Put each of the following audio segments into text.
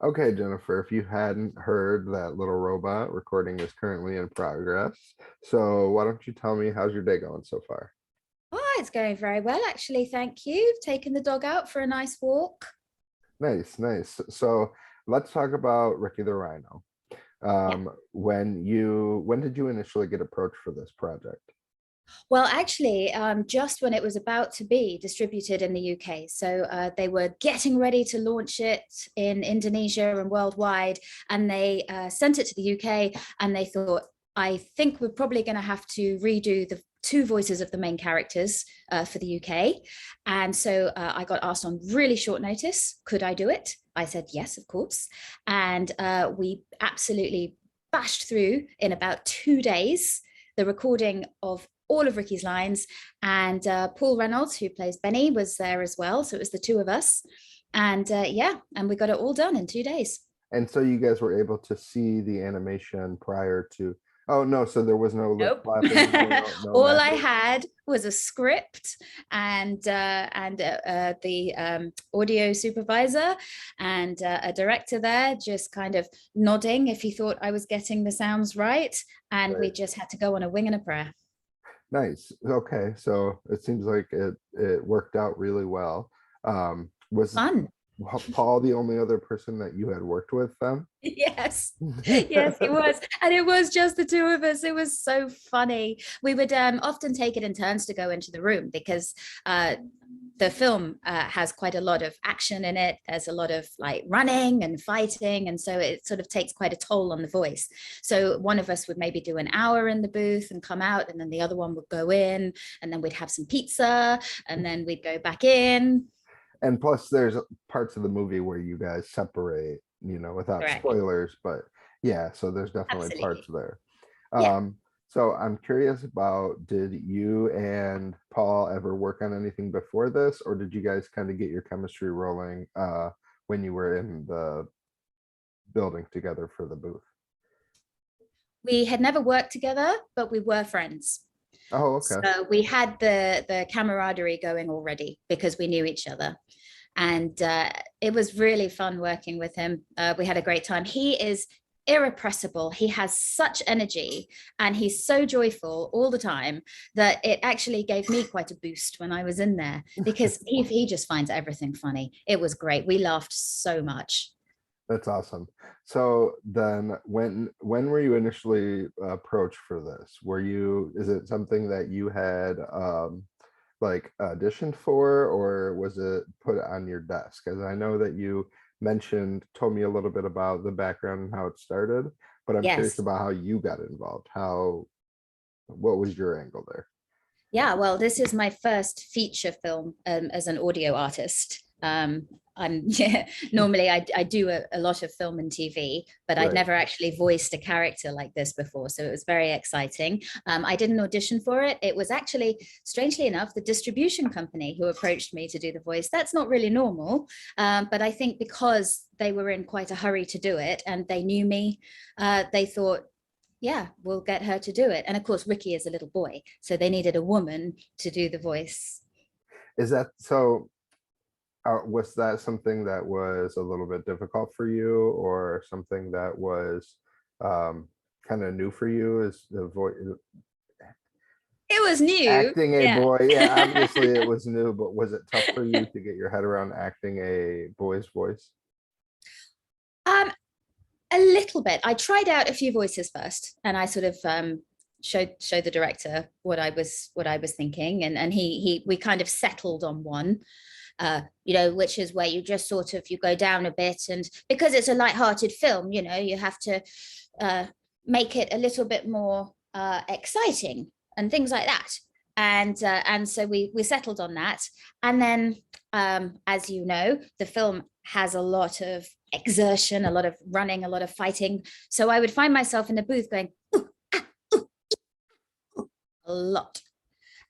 Okay, Jennifer, if you hadn't heard, that little robot recording is currently in progress. So why don't you tell me how's your day going so far? Oh, it's going very well, actually. Thank you. Taking the dog out for a nice walk. Nice, nice. So let's talk about Ricky the Rhino. Yeah. When did you initially get approached for this project? Well, actually, just when it was about to be distributed in the UK. So they were getting ready to launch it in Indonesia and worldwide. And they sent it to the UK and they thought, I think we're probably going to have to redo the two voices of the main characters for the UK. And so I got asked on really short notice, could I do it? I said, yes, of course. And we absolutely bashed through in about 2 days the recording of all of Ricky's lines. And Paul Reynolds, who plays Benny, was there as well. So it was the two of us. And yeah, and we got it all done in 2 days. And so you guys were able to see the animation prior to, oh no, so there was no lip Nope. flapping, no All I magic. had was a script and the audio supervisor and a director there just kind of nodding if he thought I was getting the sounds right. And we Right. just had to go on a wing and a prayer. Nice. Okay, so it seems like it worked out really well. Was Fun. Paul the only other person that you had worked with then? Yes, yes, it was. And it was just the two of us. It was so funny. We would often take it in turns to go into the room because the film has quite a lot of action in it. There's a lot of like running and fighting. And so it sort of takes quite a toll on the voice. So one of us would maybe do an hour in the booth and come out, and then the other one would go in, and then we'd have some pizza, and then we'd go back in. And plus there's parts of the movie where you guys separate, without Correct. spoilers, but yeah, so there's definitely parts Absolutely. there. Yeah. um so I'm curious about, did you and Paul ever work on anything before this, or did you guys kind of get your chemistry rolling when you were in the building together for the booth? We had never worked together, but we were friends. Oh, okay. So we had the camaraderie going already because we knew each other. And it was really fun working with him. We had a great time. He is irrepressible. He has such energy and he's so joyful all the time that it actually gave me quite a boost when I was in there because he just finds everything funny. It was great. We laughed so much. That's awesome. So then when were you initially approached for this? Is it something that you had like auditioned for, or was it put on your desk? As I know that you told me a little bit about the background and how it started, but I'm curious Yes. about how you got involved. What was your angle there? Yeah, well, this is my first feature film as an audio artist. I'm yeah, normally I do a lot of film and TV, but I'd Right. never actually voiced a character like this before. So it was very exciting. I did an audition for it. It was actually, strangely enough, the distribution company who approached me to do the voice. That's not really normal. But I think because they were in quite a hurry to do it and they knew me, they thought, yeah, we'll get her to do it. And of course, Ricky is a little boy, so they needed a woman to do the voice. Is that so? Was that something that was a little bit difficult for you, or something that was kind of new for you? Is the voice It was new. acting a Yeah. boy? Yeah, obviously it was new, but was it tough for you to get your head around acting a boy's voice? um, a little bit. I tried out a few voices first, and I sort of showed the director what I was thinking, and he we kind of settled on one. Which is where you just sort of you go down a bit, and because it's a light-hearted film, you have to uh, make it a little bit more exciting and things like that. And so we settled on that. And then, as you know, the film has a lot of exertion, a lot of running, a lot of fighting. So I would find myself in the booth going a lot.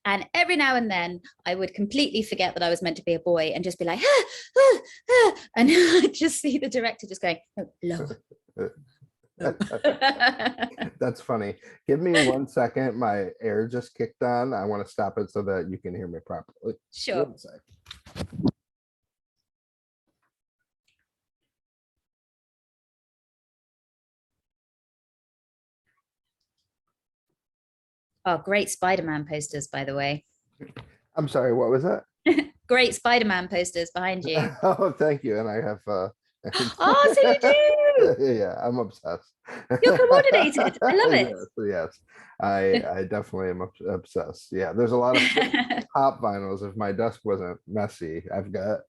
And every now and then I would completely forget that I was meant to be a boy and just be like, ah, ah, ah. And I'd just see the director just going, oh, lower. Oh. That's funny. Give me 1 second. My air just kicked on. I want to stop it so that you can hear me properly. Sure. 1 sec. Oh, great Spider-Man posters, by the way. I'm sorry, what was that? Great Spider-Man posters behind you. Oh, thank you. And I have Oh, so you do. yeah, I'm obsessed. You're coordinated. I love Yes, yes. I definitely am obsessed. Yeah, there's a lot of it. pop vinyls. If my desk wasn't messy, I've got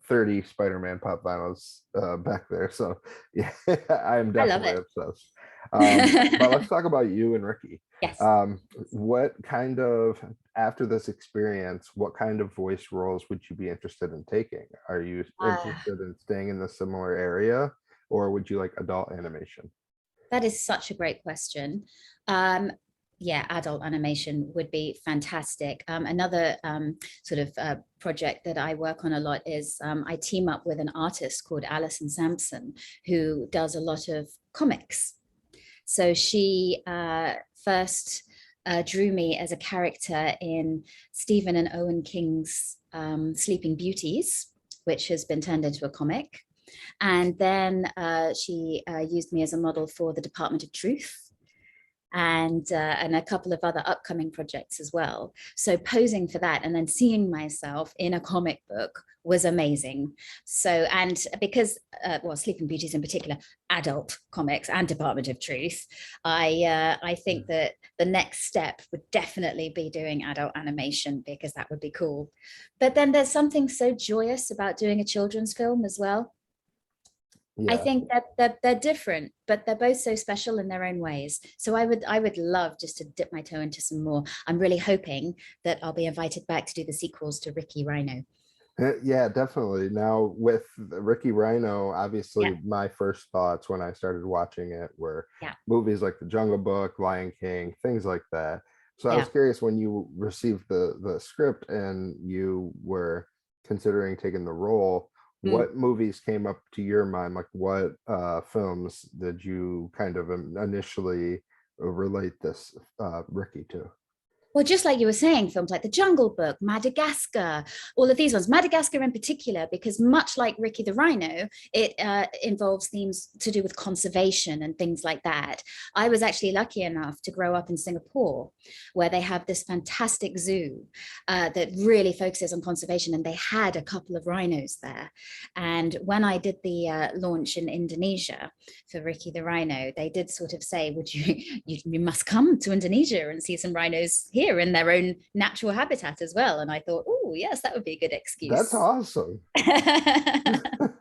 30 Spider-Man pop vinyls back there. So yeah, I'm I love definitely it. obsessed. But let's talk about you and Ricky. Yes. What kind of, after this experience, what kind of voice roles would you be interested in taking? Are you Ah, interested in staying in the similar area, or would you like adult animation? that is such a great question. Um, yeah, adult animation would be fantastic. Another sort of project that I work on a lot is I team up with an artist called Alison Sampson, who does a lot of comics. So she first drew me as a character in Stephen and Owen King's Sleeping Beauties, which has been turned into a comic. And then she used me as a model for the Department of Truth and a couple of other upcoming projects as well. So posing for that and then seeing myself in a comic book was amazing. So and because well, Sleeping Beauties in particular, adult comics and Department of Truth, I think that the next step would definitely be doing adult animation because that would be cool. But then there's something so joyous about doing a children's film as well. I Yeah. think that they're different, but they're both so special in their own ways. So I would love just to dip my toe into some more. I'm really hoping that I'll be invited back to do the sequels to Riki Rhino. Yeah, definitely. Now with Ricky Rhino, Yeah, obviously my first thoughts when I started watching it were yeah, movies like The Jungle Book, Lion King, things like that. So I was yeah. curious, when you received the script and you were considering taking the role, Mm. what movies came up to your mind? Like what films did you kind of initially relate this Ricky to? Well, just like you were saying, films like The Jungle Book, Madagascar, all of these ones, Madagascar in particular, because much like Ricky the Rhino, it involves themes to do with conservation and things like that. I was actually lucky enough to grow up in Singapore, where they have this fantastic zoo that really focuses on conservation, and they had a couple of rhinos there. And when I did the launch in Indonesia for Ricky the Rhino, they did sort of say, "Would you must come to Indonesia and see some rhinos here in their own natural habitat as well." And I thought, oh, yes, that would be a good That's excuse. awesome. So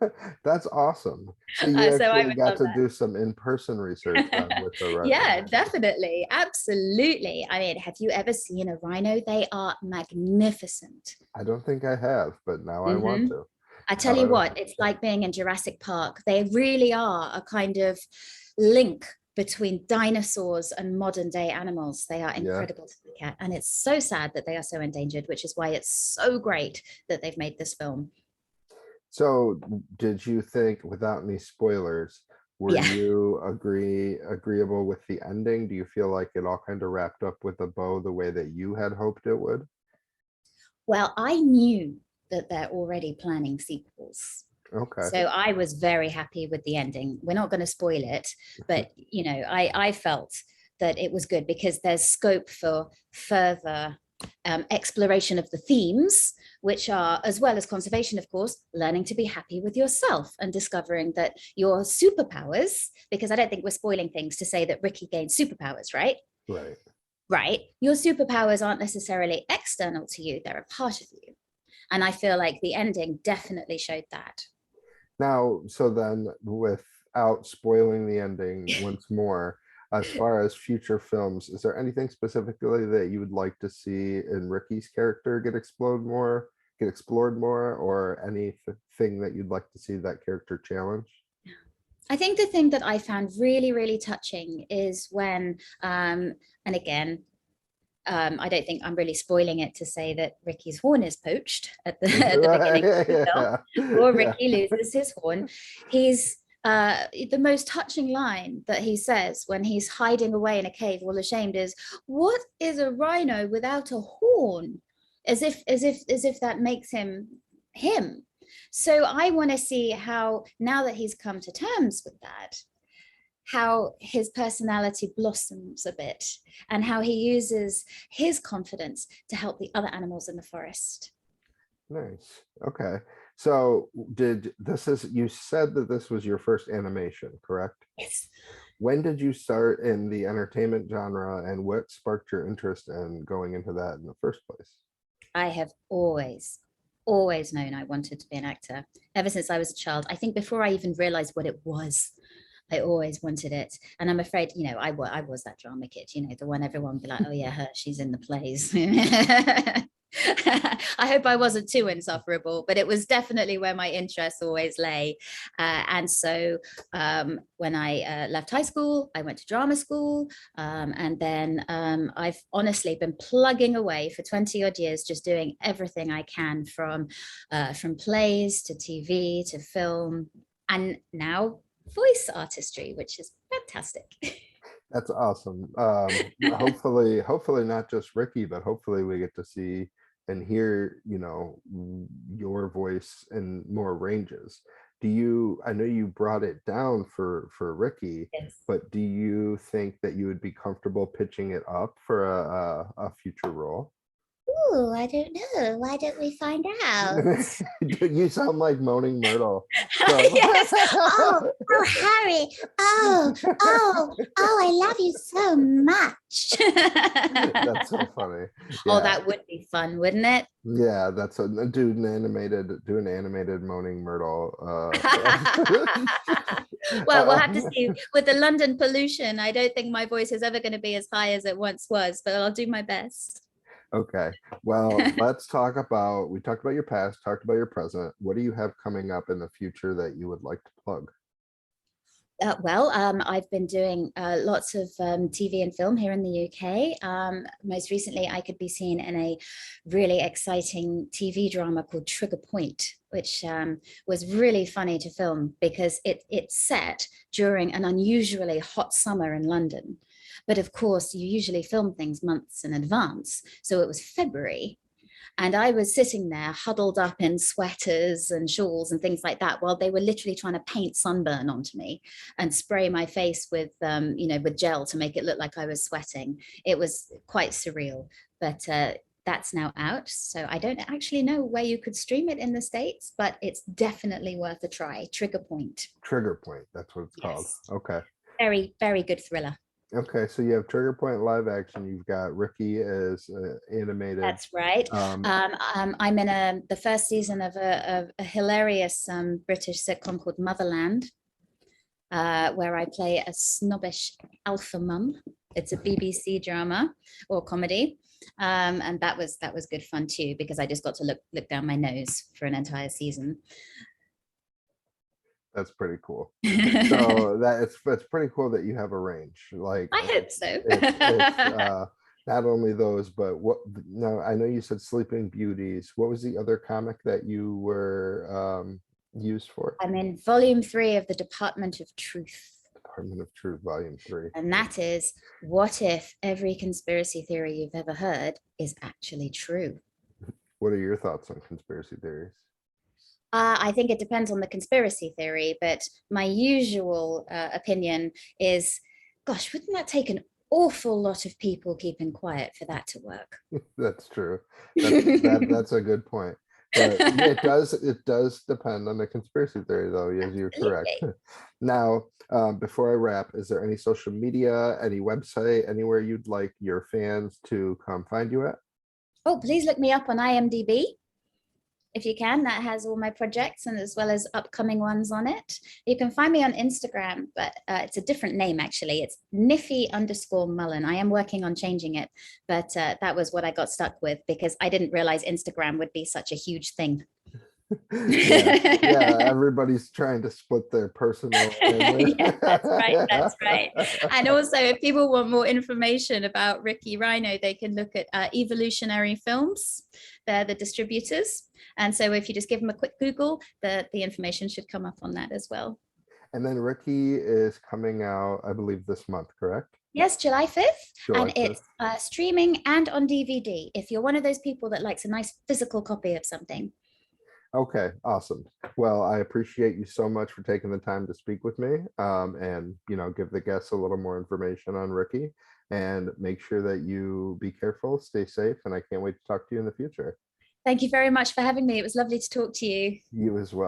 That's awesome. So you I actually would got love to do some in-person research then that. with the Yeah, rhinos. definitely. Absolutely. I mean, have you ever seen a rhino? They are magnificent. I don't think I have, but now I want Mhm. to. I tell you Uh, what, it's like being in Jurassic Park. They really are a kind of link between dinosaurs and modern day animals. They are yeah. incredible to look at. And it's so sad that they are so endangered, which is why it's so great that they've made this film. So did you think, without any spoilers, were Yeah. you agreeable with the ending? Do you feel like it all kind of wrapped up with a bow the way that you had hoped it would? Well, I knew that they're already planning sequels. Okay. So I was very happy with the ending. We're not going to spoil it, but I felt that it was good because there's scope for further exploration of the themes, which are, as well as conservation, of course, learning to be happy with yourself and discovering that your superpowers, because I don't think we're spoiling things to say that Ricky gained superpowers, right? Right. Right. Your superpowers aren't necessarily external to you, they're a part of you. And I feel like the ending definitely showed that. Now, so then, without spoiling the ending once more, as far as future films, is there anything specifically that you would like to see in Ricky's character get explored more, or anything that you'd like to see that character challenged? I think the thing that I found really, really touching is when, and again, I don't think I'm really spoiling it to say that Ricky's horn is poached at the at the beginning of the film, Yeah, or yeah, Ricky loses his horn. He's the most touching line that he says when he's hiding away in a cave, all ashamed, is, "What is a rhino without a horn?" As if that makes him him. So I want to see how, now that he's come to terms with that, how his personality blossoms a bit and how he uses his confidence to help the other animals in the forest. Nice. Okay. So you said that this was your first animation, correct? Yes. When did you start in the entertainment genre and what sparked your interest in going into that in the first place? I have always known I wanted to be an actor ever since I was a child. I think before I even realized what it was, I always wanted it. And I'm afraid, I was that drama kid, the one everyone would be like, oh yeah, her, she's in the plays. I hope I wasn't too insufferable, but it was definitely where my interests always lay. And so when I left high school, I went to drama school. And then I've honestly been plugging away for 20 odd years, just doing everything I can from plays to TV to film. And now voice artistry, which is fantastic. That's awesome. Hopefully not just Ricky, but hopefully we get to see and hear, your voice in more ranges. I know you brought it down for Ricky, Yes. but do you think that you would be comfortable pitching it up for a future role? Ooh, I don't know. Why don't we find out? You sound like Moaning Myrtle from Yes. Oh, oh, Harry. Oh, I love you so much. That's so funny. Oh, Yeah. that would be fun, wouldn't it? Yeah, that's a do an animated Moaning Myrtle. Well, we'll have to uh, see. With the London pollution, I don't think my voice is ever going to be as high as it once was, but I'll do my best. okay, well, we talked about your past, talked about your present. What do you have coming up in the future that you would like to plug? I've been doing lots of TV and film here in the UK. Most recently, I could be seen in a really exciting TV drama called Trigger Point, which was really funny to film because it's set during an unusually hot summer in London. But of course, you usually film things months in advance. So it was February, and I was sitting there huddled up in sweaters and shawls and things like that while they were literally trying to paint sunburn onto me and spray my face with, with gel to make it look like I was sweating. It was quite surreal, but that's now out. So I don't actually know where you could stream it in the States, but it's definitely worth a try. Trigger Point. Trigger Point, that's what it's called. Yes. Okay. Very, very good thriller. Okay, so you have Trigger Point live action. You've got Ricky as animated. That's right. I'm in the first season of a hilarious British sitcom called Motherland, where I play a snobbish alpha mum. It's a BBC drama or comedy, and that was good fun too because I just got to look down my nose for an entire season. That's pretty cool. So it's pretty cool that you have a range. Like I hope so. it's not only those, but what now I know you said Sleeping Beauties. What was the other comic that you were used for? I'm in volume 3 of the Department of Truth. Department of Truth, volume 3. And that is, what if every conspiracy theory you've ever heard is actually true? What are your thoughts on conspiracy theories? I think it depends on the conspiracy theory, but my usual opinion is, gosh, wouldn't that take an awful lot of people keeping quiet for that to work? That's true. That's a good point. But it does depend on the conspiracy theory, though, as you're correct. Now, before I wrap, is there any social media, any website, anywhere you'd like your fans to come find you at? Oh, please look me up on IMDb. If you can, that has all my projects and as well as upcoming ones on it. You can find me on Instagram, but it's a different name actually. It's Niffy_Mullen. I am working on changing it, but that was what I got stuck with because I didn't realize Instagram would be such a huge thing. Yeah, everybody's trying to split their personal Yeah, that's right. And also, if people want more information about Riki Rhino, they can look at Evolutionary Films. They're the distributors. And so if you just give them a quick Google, the information should come up on that as well. And then Ricky is coming out, I believe, this month, correct? Yes, July 5th. July and it's streaming and on DVD if you're one of those people that likes a nice physical copy of something. Okay, awesome. Well, I appreciate you so much for taking the time to speak with me, and give the guests a little more information on Ricky. And make sure that you be careful, stay safe, and I can't wait to talk to you in the future. Thank you very much for having me. It was lovely to talk to you. You as well.